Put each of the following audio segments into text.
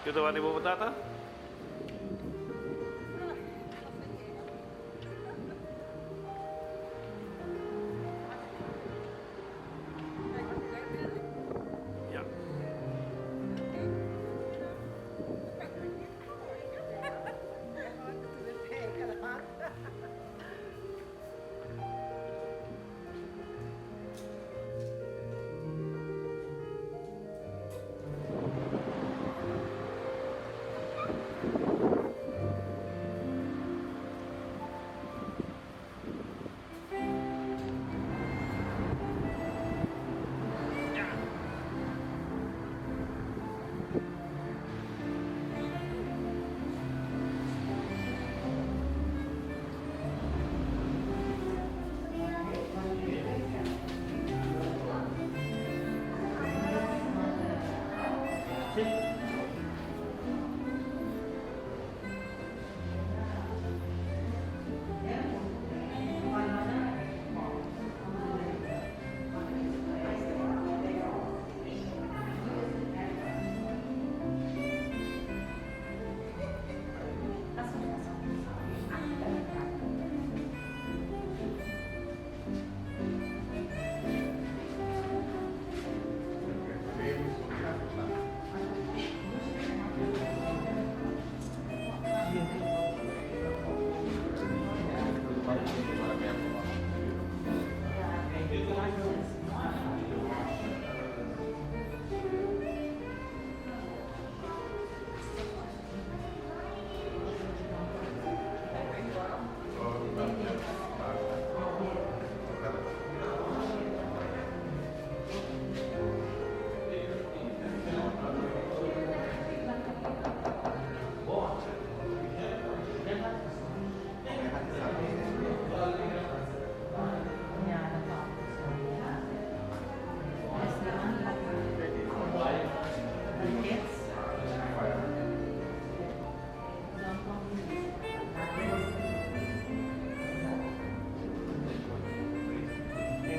Kita wani bawa tata? Ya.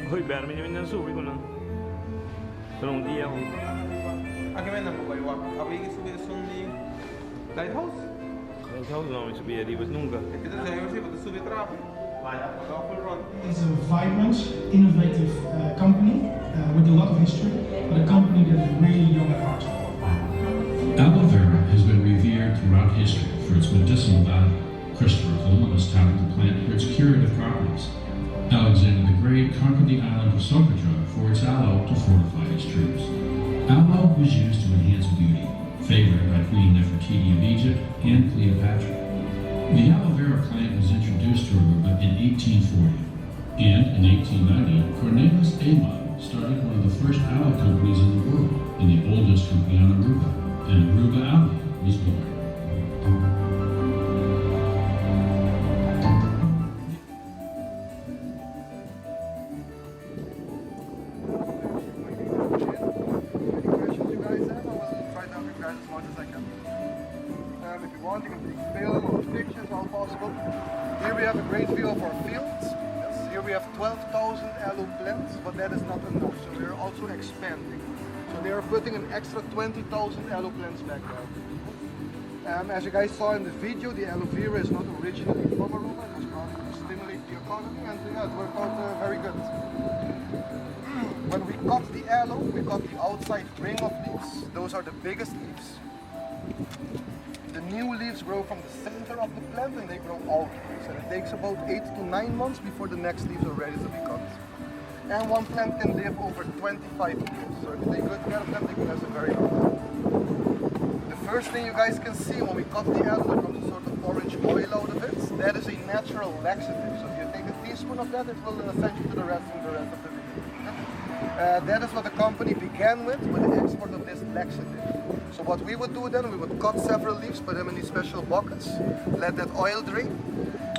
Hoy, verme niya yung suwi ko lang. Pero hindi ako. Aqui mesmo, boy. A Wiki subiu de Lighthouse. Lighthouse não, isso subia ali, mas nunca. É que desenho eu sempre subi trap. Vai dar full run. It's a vibrant, innovative company with a lot of history, but a company that is really young at heart. Aloe vera has been revered throughout history for its medicinal value. Christopher Columbus touted the plant for its curative properties. Alexander the Great conquered the island of Socotra for its aloe to fortify his troops. Aloe was used to enhance beauty, favored by Queen Nefertiti of Egypt and Cleopatra. The aloe vera plant was introduced to Aruba in 1840, and in 1890, Cornelius Amon started one of the first aloe companies in the world, and the oldest company on Aruba, and Aruba Aloë was born. If you want, you can take film or pictures, all possible. Here we have a great view of our fields. Yes, here we have 12,000 aloe plants, but that is not enough. So we are also expanding. So they are putting an extra 20,000 aloe plants back there. As you guys saw in the video, the aloe vera is not originally from Aruba. It was brought to stimulate the economy, and yeah, it worked out very good. When we cut the aloe, we cut the outside ring of leaves. Those are the biggest leaves. The new leaves grow from the center of the plant and they grow outwards. And it takes about 8 to 9 months before the next leaves are ready to be cut. And one plant can live over 25 years. So if you take good care of them, they can last a very long time. The first thing you guys can see when we cut the aloe, there comes a sort of orange oil out of it. That is a natural laxative. So if you take a teaspoon of that, it will send you to the restroom the rest of the video. That is what the company began with the export of this laxative. So what we would do then, we would cut several leaves, put them in these special buckets, let that oil drain,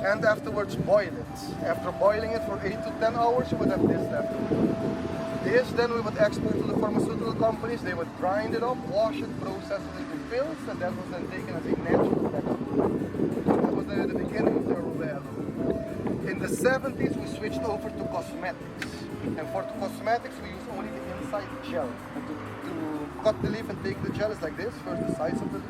and afterwards boil it. After boiling it for 8 to 10 hours, you would have this left over. This then we would export to the pharmaceutical companies. They would grind it up, wash it, process it into pills, and that was then taken as a natural textile. That was the beginning of the Aruba Aloë. In the 70s we switched over to cosmetics. And for cosmetics we use only the inside gel. And to cut the leaf and take the gel is like this, first the sides of the leaf.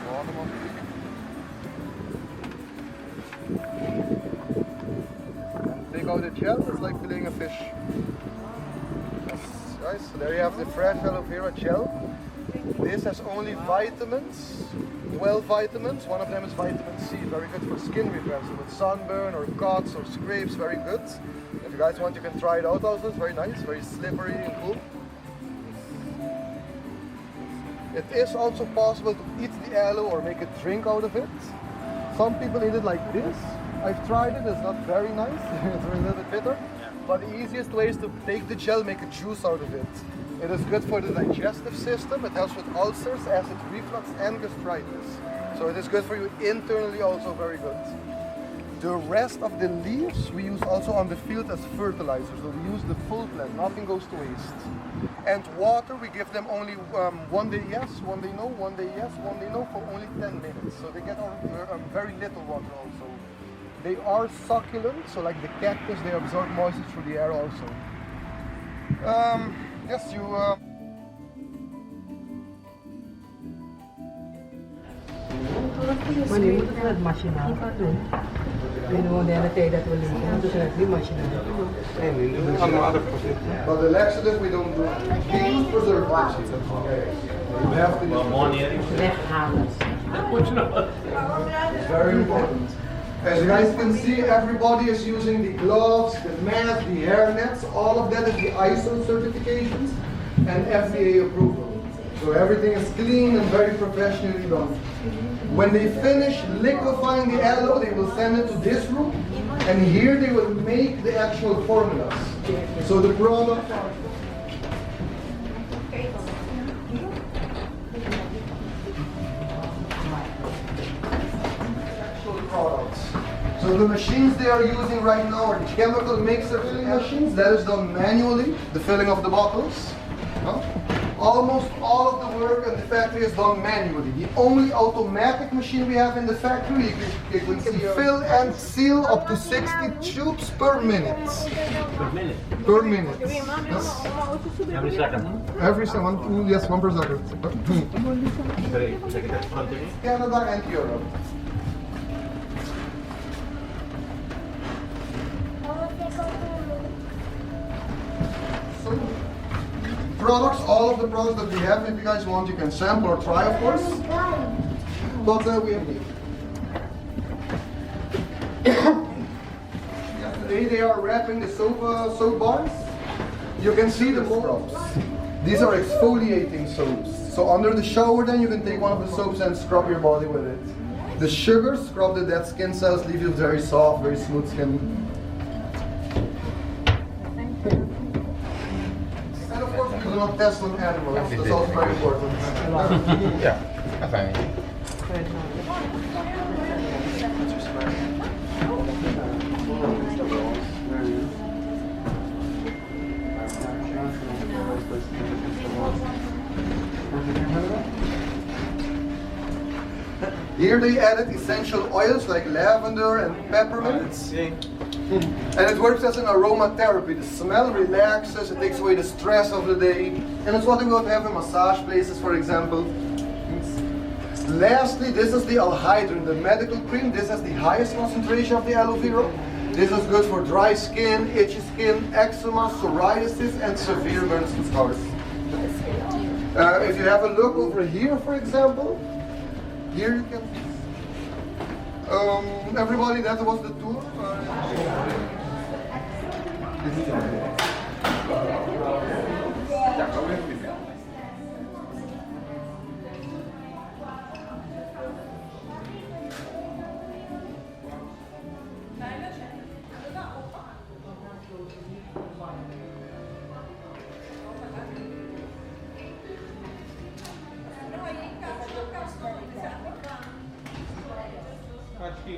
Bottom of the leaf. And take out the gel, it's like filleting a fish. Yes, guys, so there you have the fresh aloe vera gel. This has only vitamins, 12 vitamins. One of them is vitamin C, very good for skin repair. So with sunburn or cuts or scrapes, very good. If you guys want, you can try it out also. It's very nice, very slippery and cool. It is also possible to eat the aloe or make a drink out of it. Some people eat it like this. I've tried it, it's not very nice. It's a little bit bitter. But the easiest way is to take the gel, make a juice out of it. It is good for the digestive system, it helps with ulcers, acid reflux and gastritis. So it is good for you internally, also very good. The rest of the leaves we use also on the field as fertilizer. So we use the full plant, nothing goes to waste. And water, we give them only one day yes, one day no, one day yes, one day no, for only 10 minutes. So they get very little water also. They are succulent, so like the cactus, they absorb moisture through the air also. Yes, you... Mali mo ito nag-machine na. Yun mo na natay that wala mo. Ito siya nag-machine na. But the laxative we don't do. We use preservatives. You have to use It's very important. As you guys can see, everybody is using the gloves, the mask, the hair nets. All of that is the ISO certifications and FDA approval. So everything is clean and very professionally done. When they finish liquefying the aloe, they will send it to this room, and here they will make the actual formulas. So the product. Products. So the machines they are using right now are the chemical mixer filling machines. That is done manually, the filling of the bottles. No? Almost all of the work in the factory is done manually. The only automatic machine we have in the factory, you can see fill and seal up to 60 tubes per minute. Per minute? Per minute. Yes. Every second? Every second, yes, 1 per second. Canada and Europe. So, products, all of the products that we have, if you guys want, you can sample or try, of course. But we have today they are wrapping the soap bars. You can see the scrubs. These are exfoliating soaps. So under the shower, then you can take one of the soaps and scrub your body with it. The sugars scrub the dead skin cells, leave you very soft, very smooth skin. And of course, we do not test on animals. That's also very important. Yeah, fine. Here they added essential oils like lavender and peppermint. And it works as an aromatherapy. The smell relaxes, it takes away the stress of the day. And it's what we would have in massage places, for example. Lastly, this is the alhydrin, the medical cream. This has the highest concentration of the aloe vera. This is good for dry skin, itchy skin, eczema, psoriasis, and severe burns and scars. If you have a look over here, for example, here you can. Everybody, that was the tour. Acho que